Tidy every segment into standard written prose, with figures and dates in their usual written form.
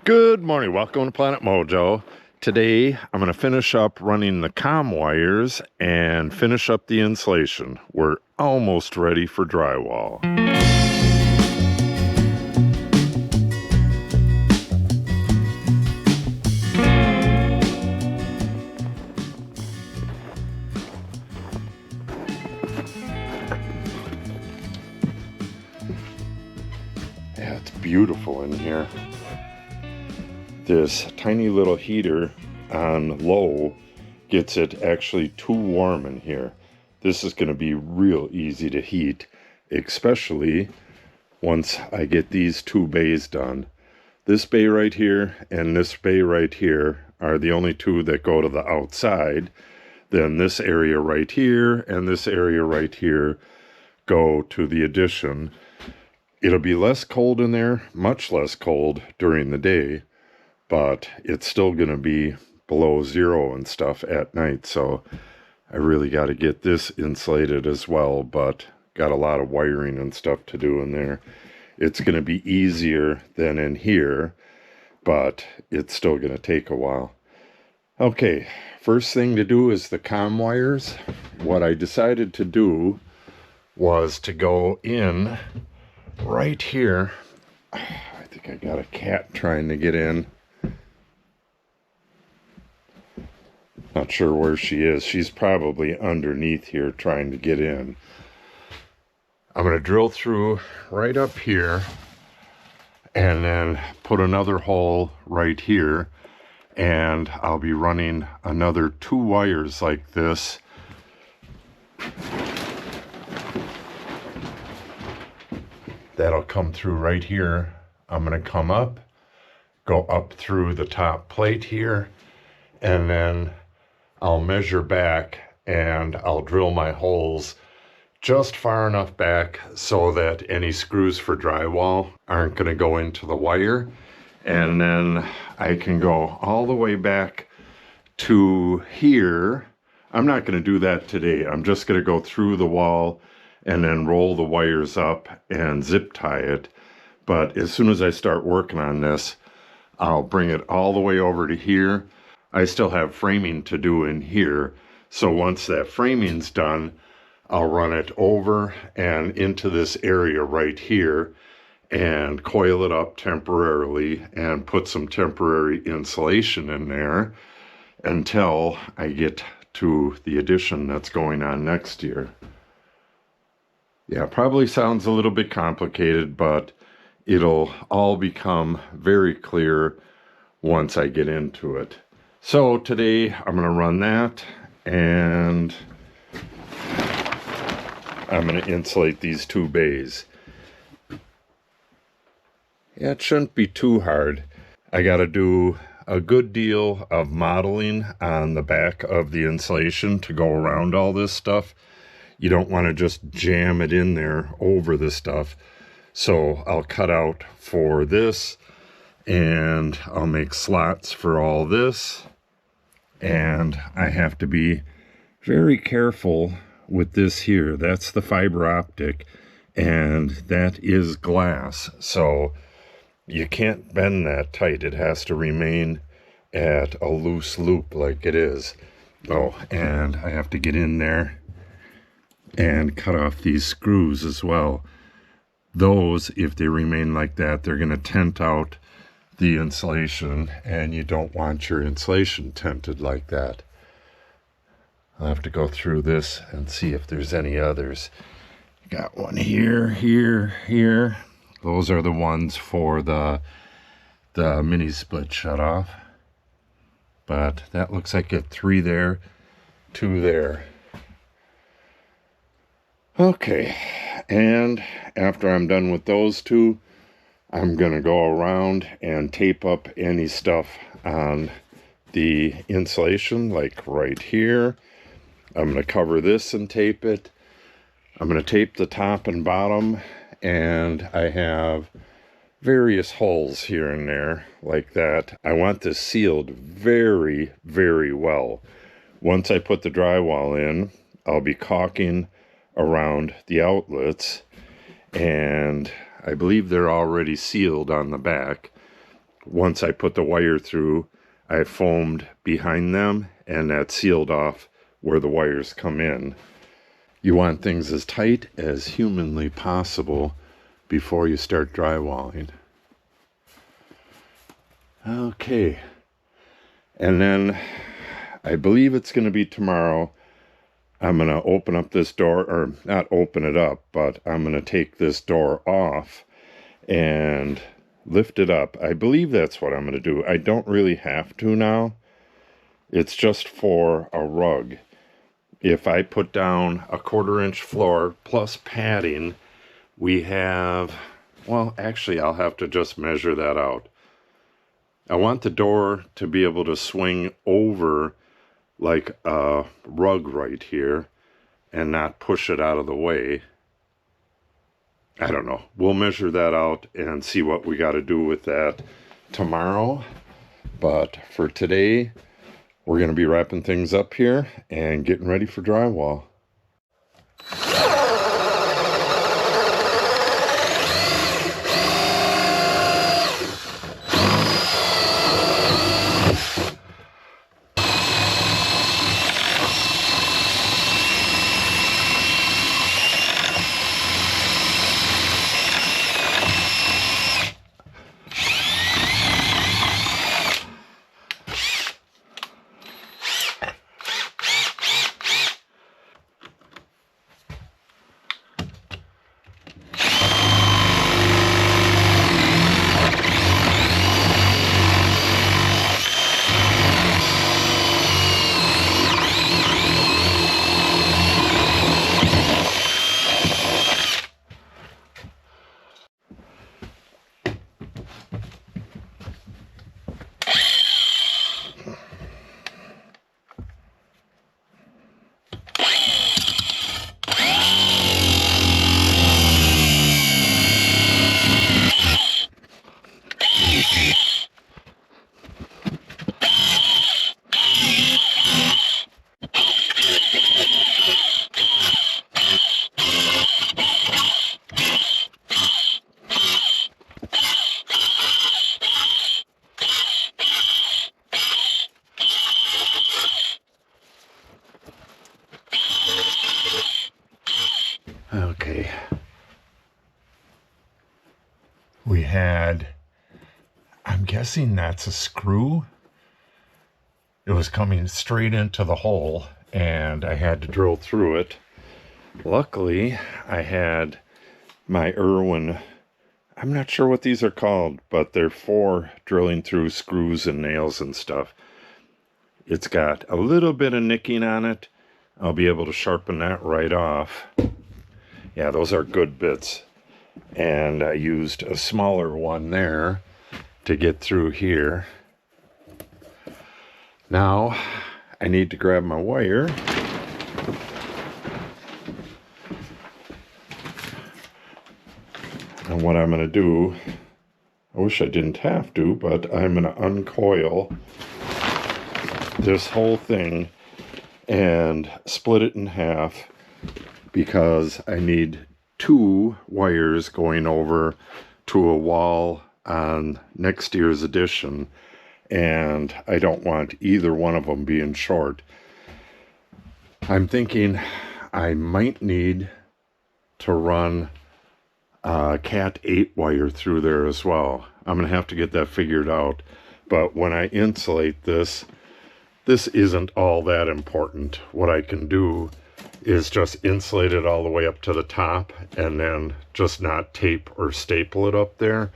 Good morning, welcome to Planet Mojo. Today I'm going to finish up running the comm wires and finish up the insulation. We're almost ready for drywall. Yeah, it's beautiful in here. This tiny little heater on low gets it actually too warm in here. This is going to be real easy to heat, especially once I get these two bays done. This bay right here and this bay right here are the only two that go to the outside. Then this area right here and this area right here go to the addition. It'll be less cold in there, much less cold during the day, but it's still going to be below zero and stuff at night. So I really got to get this insulated as well, but got a lot of wiring and stuff to do in there. It's going to be easier than in here, but it's still going to take a while. Okay, first thing to do is the comm wires. What I decided to do was to go in right here. I think I got a cat trying to get in. Not sure where she is. She's probably underneath here trying to get in. I'm going to drill through right up here and then put another hole right here, and I'll be running another 2 wires like this. That'll come through right here. I'm going to come up, go up through the top plate here, and then I'll measure back and I'll drill my holes just far enough back so that any screws for drywall aren't going to go into the wire. And then I can go all the way back to here. I'm not going to do that today. I'm just going to go through the wall and then roll the wires up and zip tie it. But as soon as I start working on this, I'll bring it all the way over to here. I still have framing to do in here, so once that framing's done, I'll run it over and into this area right here and coil it up temporarily and put some temporary insulation in there until I get to the addition that's going on next year. Yeah, probably sounds a little bit complicated, but it'll all become very clear once I get into it. So today I'm going to run that, and I'm going to insulate these 2 bays. Yeah, it shouldn't be too hard. I got to do a good deal of modeling on the back of the insulation to go around all this stuff. You don't want to just jam it in there over the stuff. So I'll cut out for this, and I'll make slots for all this. And I have to be very careful with this here. That's the fiber optic, and that is glass. So you can't bend that tight. It has to remain at a loose loop like it is. Oh, and I have to get in there and cut off these screws as well. Those, if they remain like that, they're going to tent out the insulation, and you don't want your insulation tented like that. I'll have to go through this and see if there's any others. Got one here, here. Those are the ones for the mini split shut off. But that looks like a 3 there, 2 there. Okay, and after I'm done with those 2, I'm going to go around and tape up any stuff on the insulation, like right here. I'm going to cover this and tape it. I'm going to tape the top and bottom, and I have various holes here and there like that. I want this sealed very, very well. Once I put the drywall in, I'll be caulking around the outlets, and I believe they're already sealed on the back. once I put the wire through, I foamed behind them, and that sealed off where the wires come in. You want things as tight as humanly possible before you start drywalling. Okay. And then I believe it's going to be tomorrow. I'm going to open up this door, or not open it up, but I'm going to take this door off and lift it up. I believe that's what I'm going to do. I don't really have to now. It's just for a rug. If I put down a 1/4-inch floor plus padding, we have, well, actually I'll have to just measure that out. I want the door to be able to swing over like a rug right here and not push it out of the way. I don't know. We'll measure that out and see what we got to do with that tomorrow. But for today, we're going to be wrapping things up here and getting ready for drywall. Okay. We had, I'm guessing that's a screw. It was coming straight into the hole and I had to drill through it. Luckily, I had my Irwin, I'm not sure what these are called, but they're for drilling through screws and nails and stuff. It's got a little bit of nicking on it. I'll be able to sharpen that right off. Yeah, those are good bits. And I used a smaller one there to get through here. Now, I need to grab my wire. And what I'm going to do, I wish I didn't have to, but I'm going to uncoil this whole thing and split it in half, because I need 2 wires going over to a wall on next year's edition, and I don't want either one of them being short. I'm thinking I might need to run a Cat 8 wire through there as well. I'm going to have to get that figured out, but when I insulate this isn't all that important. What I can do is just insulate it all the way up to the top and then just not tape or staple it up there.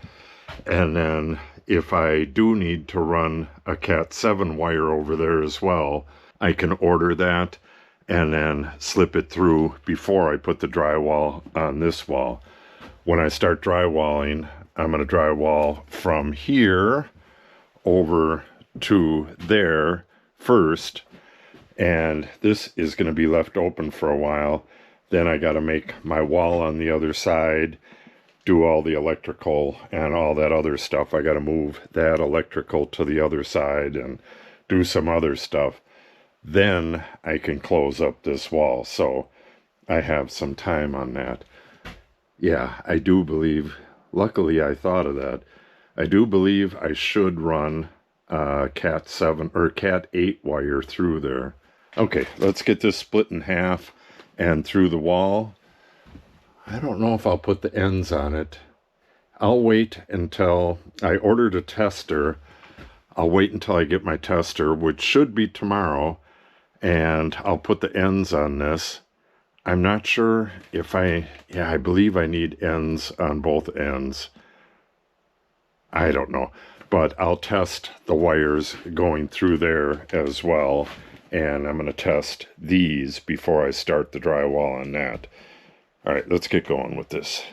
And then if I do need to run a Cat 7 wire over there as well, I can order that and then slip it through before I put the drywall on this wall. When I start drywalling, I'm going to drywall from here over to there first, and this is going to be left open for a while. Then I got to make my wall on the other side, do all the electrical and all that other stuff. I got to move that electrical to the other side and do some other stuff. Then I can close up this wall, so I have some time on that. Yeah, I do believe, luckily I thought of that. I do believe I should run Cat 7 or Cat 8 wire through there. Okay, let's get this split in half and through the wall. I don't know if I'll put the ends on it. I'll wait until I ordered a tester. I'll wait until I get my tester, which should be tomorrow, and I'll put the ends on this. I'm not sure if I believe I need ends on both ends. I don't know, but I'll test the wires going through there as well, and I'm going to test these before I start the drywall on that. All right, let's get going with this.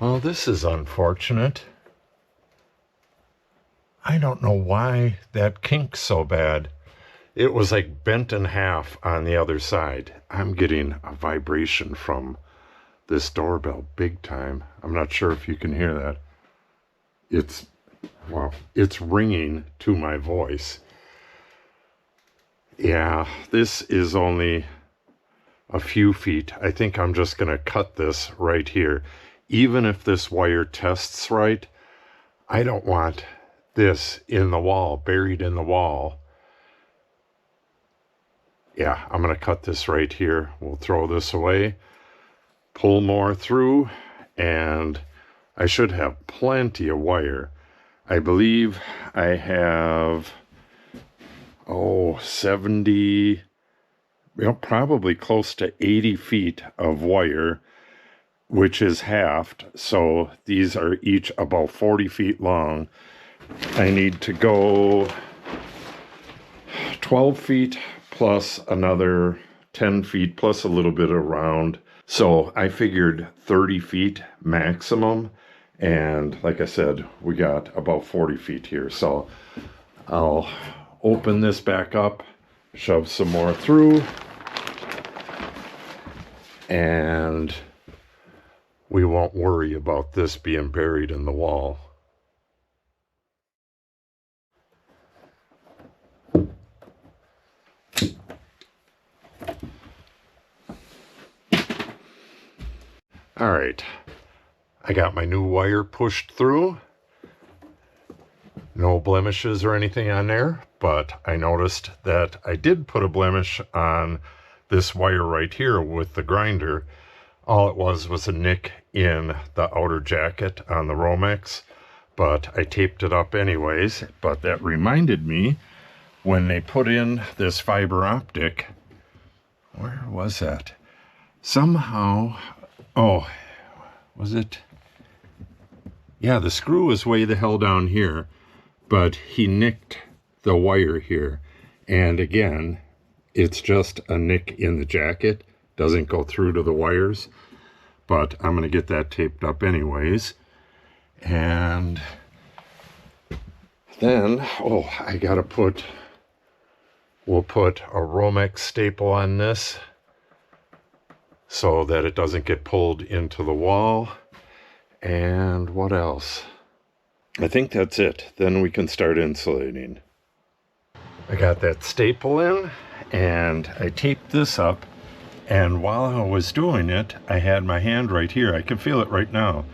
Well, this is unfortunate. I don't know why that kinks so bad. It was like bent in half on the other side. I'm getting a vibration from this doorbell big time. I'm not sure if you can hear that. It's ringing to my voice. Yeah, this is only a few feet. I think I'm just going to cut this right here. Even if this wire tests right, I don't want this in the wall, buried in the wall. Yeah, I'm going to cut this right here. We'll throw this away, pull more through, and I should have plenty of wire. I believe I have, 70, probably close to 80 feet of wire, which is halved. So these are each about 40 feet long. I need to go 12 feet plus another 10 feet plus a little bit around. So I figured 30 feet maximum. And like I said, we got about 40 feet here. So I'll open this back up, shove some more through, and we won't worry about this being buried in the wall. All right, I got my new wire pushed through. No blemishes or anything on there, but I noticed that I did put a blemish on this wire right here with the grinder. All it was a nick in the outer jacket on the Romex, but I taped it up anyways. But that reminded me, when they put in this fiber optic, where was that? Somehow, was it? Yeah, the screw was way the hell down here, but he nicked the wire here. And again, it's just a nick in the jacket, doesn't go through to the wires, but I'm going to get that taped up anyways. And then, oh, I gotta we'll put a Romex staple on this so that it doesn't get pulled into the wall. And what else? I think that's it. Then we can start insulating. I got that staple in and I taped this up, and while I was doing it, I had my hand right here. I can feel it right now.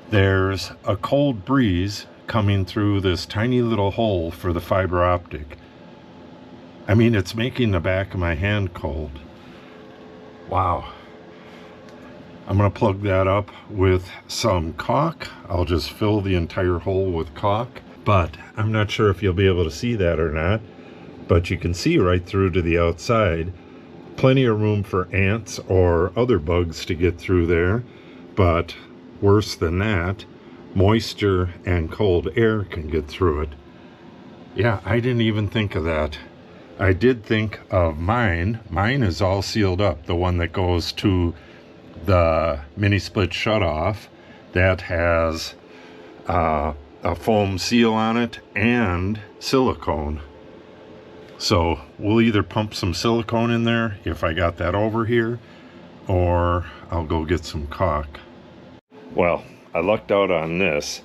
There's a cold breeze coming through this tiny little hole for the fiber optic. I mean, it's making the back of my hand cold. Wow. I'm gonna plug that up with some caulk. I'll just fill the entire hole with caulk, but I'm not sure if you'll be able to see that or not, but you can see right through to the outside. Plenty of room for ants or other bugs to get through there, but worse than that, moisture and cold air can get through it. Yeah, I didn't even think of that. I did think of mine. Mine is all sealed up. The one that goes to the mini split shutoff, that has a foam seal on it and silicone. So we'll either pump some silicone in there if I got that over here, or I'll go get some caulk. Well, I lucked out on this.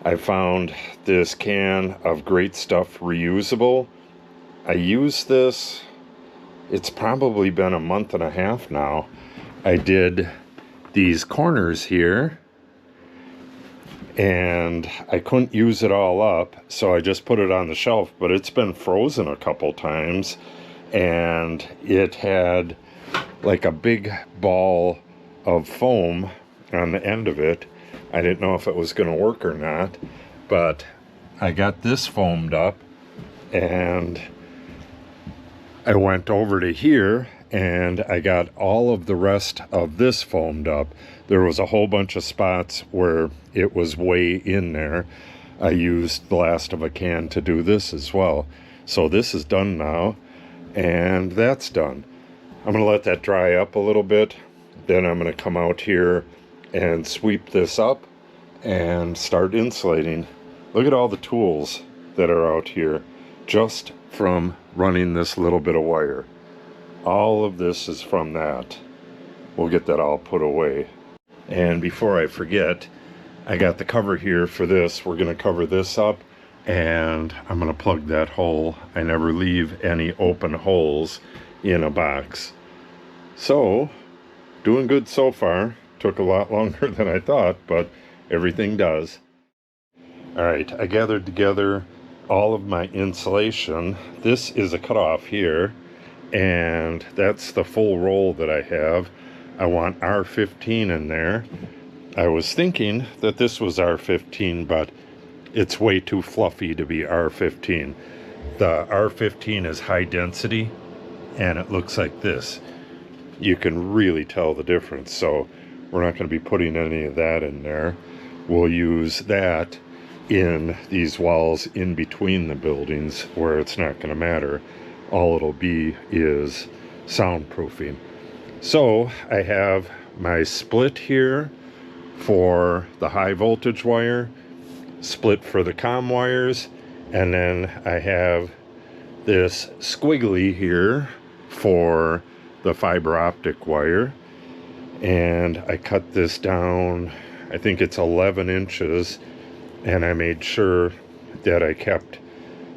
I found this can of Great Stuff reusable. I used this, it's probably been a month and a half now. I did these corners here and I couldn't use it all up, so I just put it on the shelf, but it's been frozen a couple times and it had like a big ball of foam on the end of it. I didn't know if it was going to work or not, but I got this foamed up and I went over to here and I got all of the rest of this foamed up. There was a whole bunch of spots where it was way in there. I used the last of a can to do this as well. So this is done now, and that's done. I'm gonna let that dry up a little bit. Then I'm gonna come out here and sweep this up and start insulating. Look at all the tools that are out here just from running this little bit of wire. All of this is from that. We'll get that all put away. And before I forget, I got the cover here for this. We're going to cover this up and I'm going to plug that hole. I never leave any open holes in a box. So, doing good so far. Took a lot longer than I thought, but everything does. Alright, I gathered together all of my insulation. This is a cutoff here, and that's the full roll that I have. I want R15 in there. I was thinking that this was R15, but it's way too fluffy to be R15. The R15 is high density, and it looks like this. You can really tell the difference, so we're not going to be putting any of that in there. We'll use that in these walls in between the buildings where it's not going to matter. All it'll be is soundproofing. So I have my split here for the high voltage wire, split for the comm wires, and then I have this squiggly here for the fiber optic wire. And I cut this down, I think it's 11 inches, and I made sure that I kept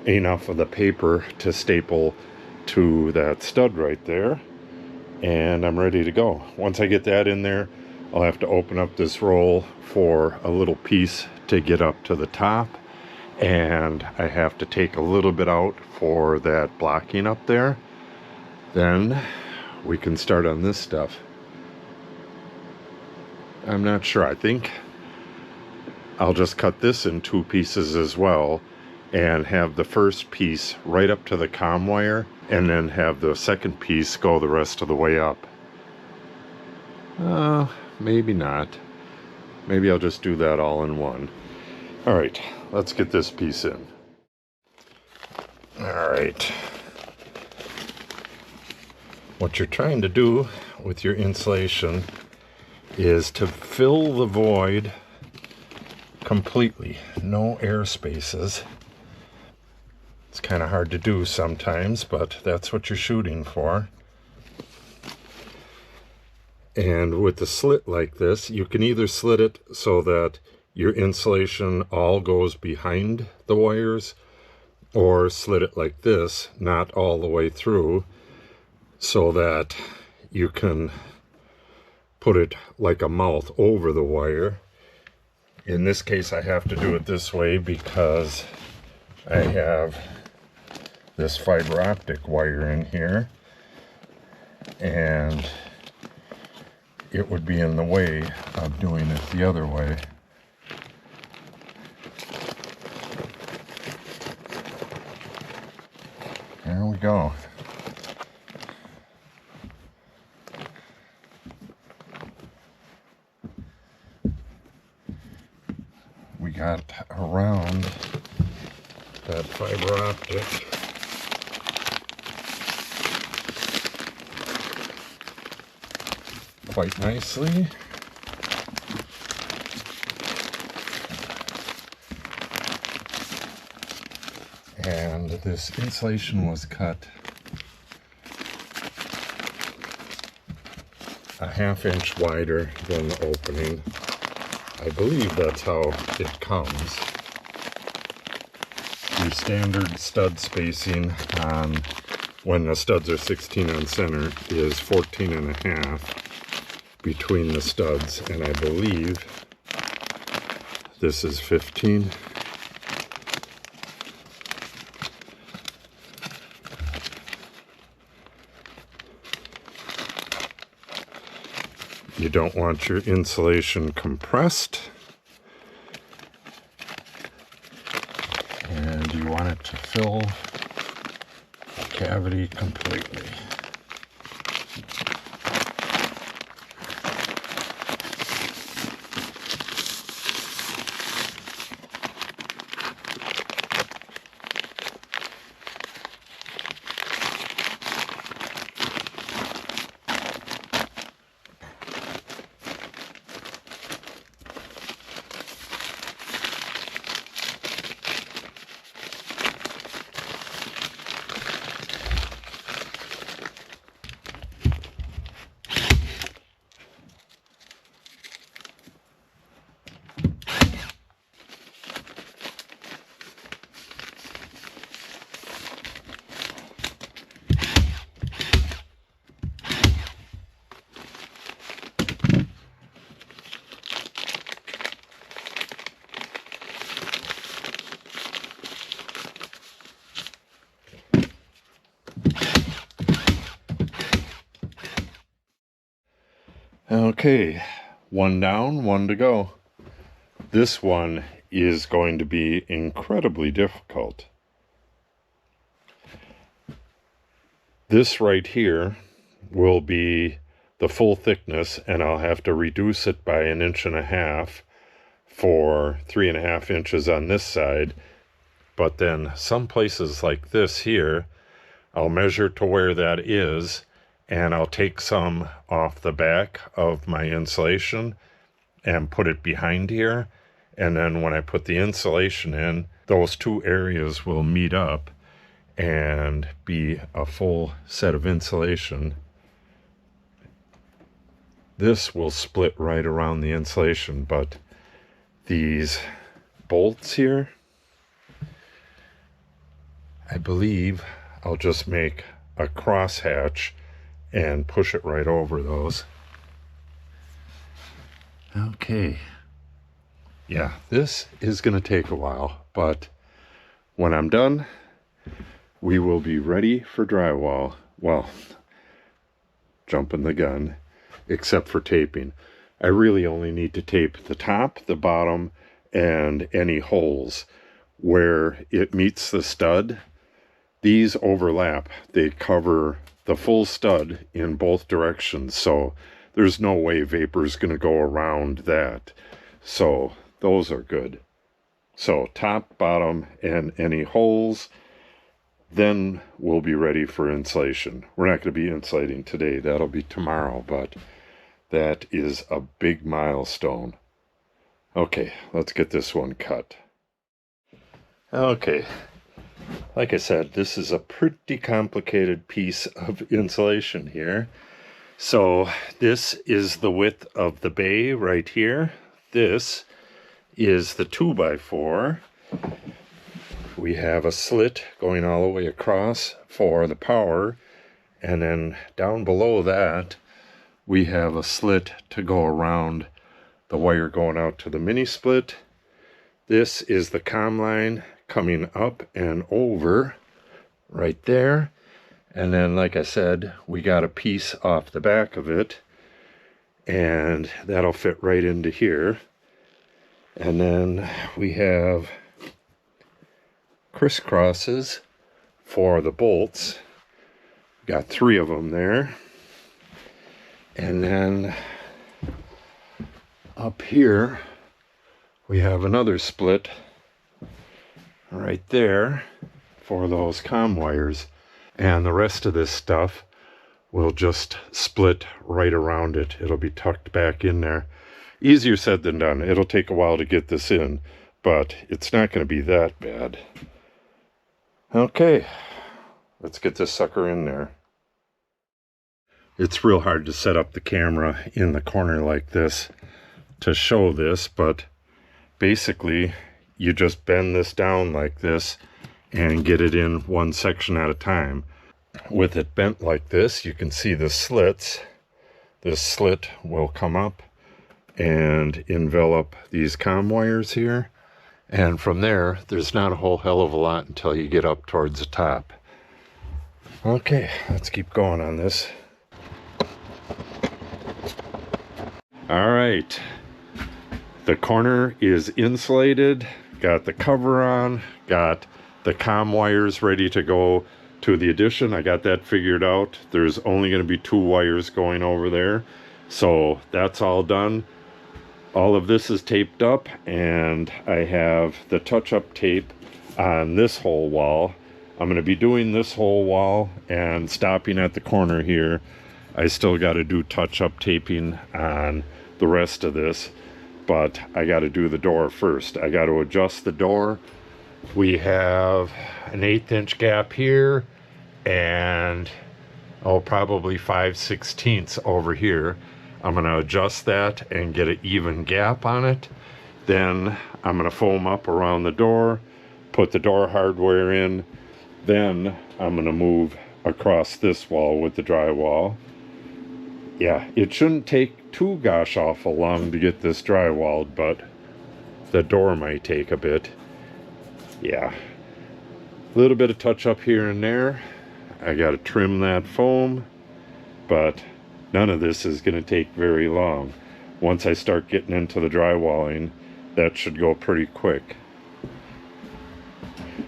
enough of the paper to staple to that stud right there, and I'm ready to go. Once I get that in there, I'll have to open up this roll for a little piece to get up to the top, and I have to take a little bit out for that blocking up there. Then we can start on this stuff. I'm not sure. I think I'll just cut this in two pieces as well and have the first piece right up to the comm wire and then have the second piece go the rest of the way up. Maybe not. Maybe I'll just do that all in one. Alright, let's get this piece in. Alright, What you're trying to do with your insulation is to fill the void completely. No air spaces. It's kind of hard to do sometimes, but that's what you're shooting for. And with the slit like this, you can either slit it so that your insulation all goes behind the wires, or slit it like this, not all the way through, so that you can put it like a mouth over the wire. In this case, I have to do it this way because I have this fiber optic wire in here, and it would be in the way of doing it the other way. There we go. We got around that fiber optic. Quite nicely. And this insulation was cut a ½ inch wider than the opening. I believe that's how it comes. Your standard stud spacing on, when the studs are 16 on center, is 14.5 between the studs, and I believe this is 15. You don't want your insulation compressed, and you want it to fill the cavity completely. Okay, one down, one to go. This one is going to be incredibly difficult. This right here will be the full thickness, and I'll have to reduce it by 1.5 inches for 3.5 inches on this side. But then some places like this here, I'll measure to where that is, and I'll take some off the back of my insulation and put it behind here. And then when I put the insulation in, those two areas will meet up and be a full set of insulation. This will split right around the insulation, but these bolts here, I believe I'll just make a crosshatch and push it right over those. Okay. Yeah, this is going to take a while, but when I'm done, we will be ready for drywall. Well, jumping the gun, except for taping. I really only need to tape the top, the bottom, and any holes where it meets the stud. These overlap. They cover the full stud in both directions, so there's no way vapor is going to go around that. So those are good. So top, bottom, and any holes, then we'll be ready for insulation. We're not going to be insulating today. That'll be tomorrow, but that is a big milestone. Okay, let's get this one cut. Okay, like I said, this is a pretty complicated piece of insulation here. So this is the width of the bay right here. This is the 2x4. We have a slit going all the way across for the power, and then down below that we have a slit to go around the wire going out to the mini split. This is the comm line coming up and over right there, and then like I said, we got a piece off the back of it, and that'll fit right into here. And then we have crisscrosses for the bolts. Got 3 of them there. And then up here we have another split right there for those comm wires. And the rest of this stuff will just split right around it. It'll be tucked back in there. Easier said than done. It'll take a while to get this in, but it's not going to be that bad. Okay, let's get this sucker in there. It's real hard to set up the camera in the corner like this to show this, but basically you just bend this down like this and get it in one section at a time. With it bent like this, you can see the slits. This slit will come up and envelop these comm wires here, and from there there's not a whole hell of a lot until you get up towards the top. Okay, let's keep going on this. All right, the corner is insulated, got the cover on, got the comm wires ready to go to the addition. I got that figured out. There's only going to be 2 wires going over there, so that's all done. All of this is taped up, and I have the touch-up tape on this whole wall. I'm going to be doing this whole wall and stopping at the corner here. I still got to do touch-up taping on the rest of this, but I got to do the door first. I got to adjust the door. We have an 1/8 inch gap here, and probably 5/16 over here. I'm going to adjust that and get an even gap on it. Then I'm going to foam up around the door, put the door hardware in. Then I'm going to move across this wall with the drywall. Yeah, it shouldn't take too gosh awful long to get this drywalled, but the door might take a bit. Yeah, a little bit of touch up here and there. I got to trim that foam, but none of this is going to take very long. Once I start getting into the drywalling, that should go pretty quick.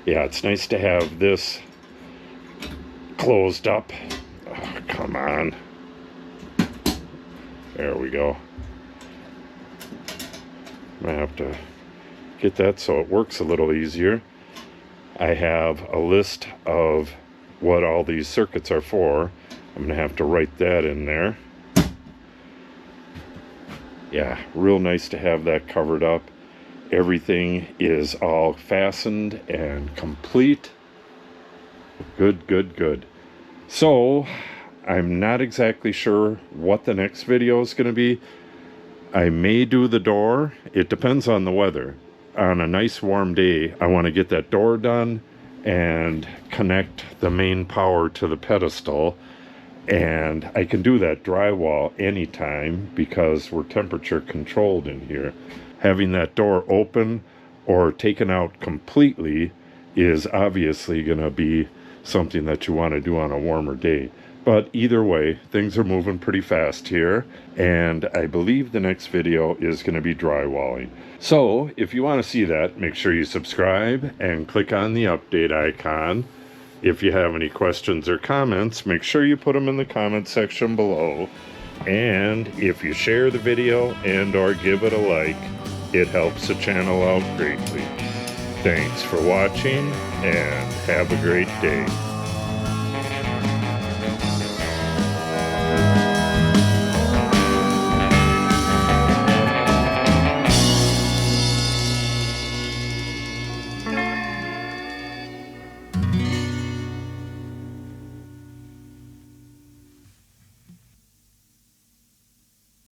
Yeah, it's nice to have this closed up. Oh, come on. There we go. I'm going to have to get that so it works a little easier. I have a list of what all these circuits are for. I'm going to have to write that in there. Yeah, real nice to have that covered up. Everything is all fastened and complete. Good, good, good. So, I'm not exactly sure what the next video is going to be. I may do the door. It depends on the weather. On a nice warm day, I want to get that door done and connect the main power to the pedestal. And I can do that drywall anytime because we're temperature controlled in here. Having that door open or taken out completely is obviously going to be something that you want to do on a warmer day. But either way, things are moving pretty fast here, and I believe the next video is going to be drywalling. So if you want to see that, make sure you subscribe and click on the update icon. If you have any questions or comments, make sure you put them in the comment section below. And if you share the video and or give it a like, it helps the channel out greatly. Thanks for watching and have a great day.